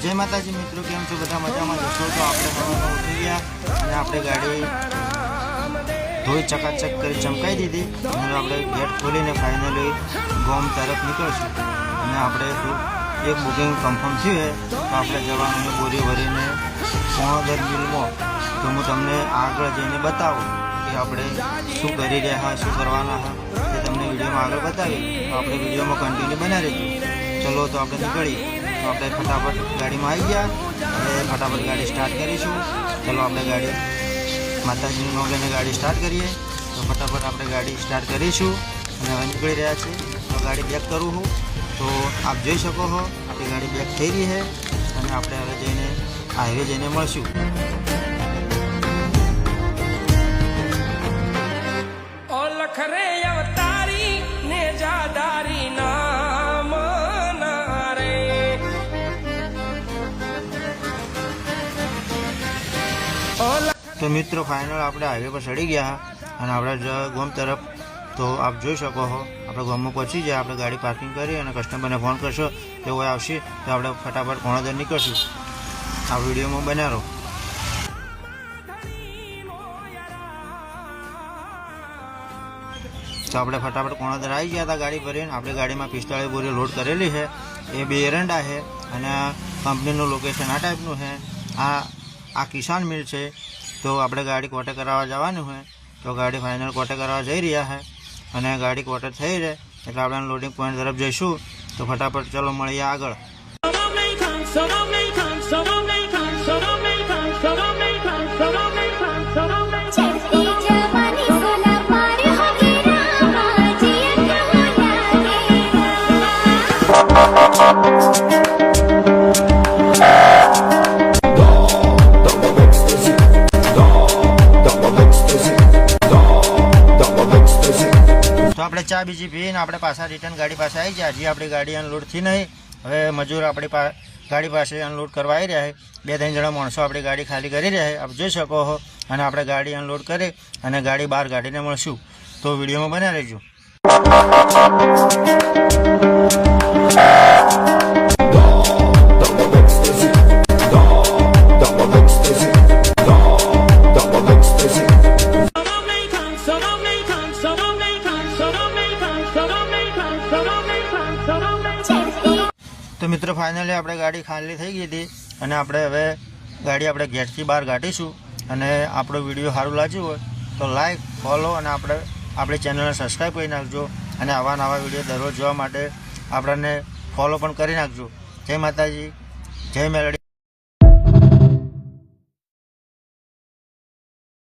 जय माताजी मित्रों, केम छो बधा मजामां जशो। तो आपणे सवारमां उठी गया अने आपणे गाड़ी धोई चकाचक करी चमकाई दीधी अने आपणे गेट खोलीने फाइनली गोम तरफ निकळशुं। अने आपणे एक बुकिंग कन्फर्म थयुं है तो आपणे जवानुं ने बोरी भरीने पोणोदर मिलमां तो हूँ तमने आगळ जईने बतावुं कि आपणे शुं करी रह्या हा, शुं करवाना हा, ते तमने विडियोमां आगळ बतावी। तो आपणे विडियोमां कन्टिन्यू बन्या रहेजो। चलो तो आपणे निकळीए। तो आपणे फटाफट गाड़ी में आई गया और फटाफट गाड़ी स्टार्ट करीशू। चलो आपणे गाड़ी माताजी नाम लईने गाड़ी स्टार्ट करिए। तो फटाफट आपणे गाड़ी स्टार्ट करीशू अने हवे निकळी रह्या छे। तो गाड़ी बेक करूँ हूँ तो आप जोई शको हो आपणी गाड़ी बेक थई रही है अने आपणे हवे जईने हाईवे जईने मळशुं। तो मित्रों फाइनल आपणे हाईवे पर चढ़ी गया और आपणे गोम तरफ तो आप जोई शको हो आपणे गोम में पहुंची जाए। आपणे गाड़ी पार्किंग करी और कस्टमर ने फोन करशो तो वो आवशे तो आपणे फटाफट कोणोदर निकळशुं। आ विडियो में बन्या रहो। तो आपणे फटाफट कोणोदर आई गया था गाड़ी भरीने। आपणे गाड़ी में 45 बोरी लोड करेली है। ये बे एरंडा है और कंपनी लोकेशन आ टाइपनु है। आ किसान मिल है। तो आपणे गाड़ी क्वॉटर करावा जवानुं है। तो गाड़ी फाइनल क्वॉटर करावा जई रह्या है और गाड़ी क्वॉटर थई रहे एटले आपणे लोडिंग पॉइंट तरफ जईशुं। तो फटाफट चलो मळीए आगळ। तो आपणे चा बीजी पीने आपणे पाछा रिटर्न गाड़ी पास आई गया। हजी आपणी गाड़ी अनलोड थी नहीं। हवे मजूर आपणी गाड़ी पास अनलोड करवा आई रह्या है। 2-3 जणा माणसों आपणी गाड़ी खाली करी रह्या है। आप जोई शको हो अने आपणे गाड़ी अनलोड करे अने गाड़ी बहार काढीने मळशुं। तो विडियो में बन्या रहेजो। तो मित्रों फाइनली आपणे गाड़ी खाली थई गई थी अने आपणे हवे गाड़ी आपणे गेटथी बहार काढीशुं। अने आपणो विडियो सारो लाग्यो होय तो लाइक फॉलो अने आपणी चेनल ने सब्सक्राइब करी नाखजो अने आवा नवा विडियो दररोज जोवा माटे आपणे फॉलो पण करी नाखजो। जय माताजी, जय मेलडी।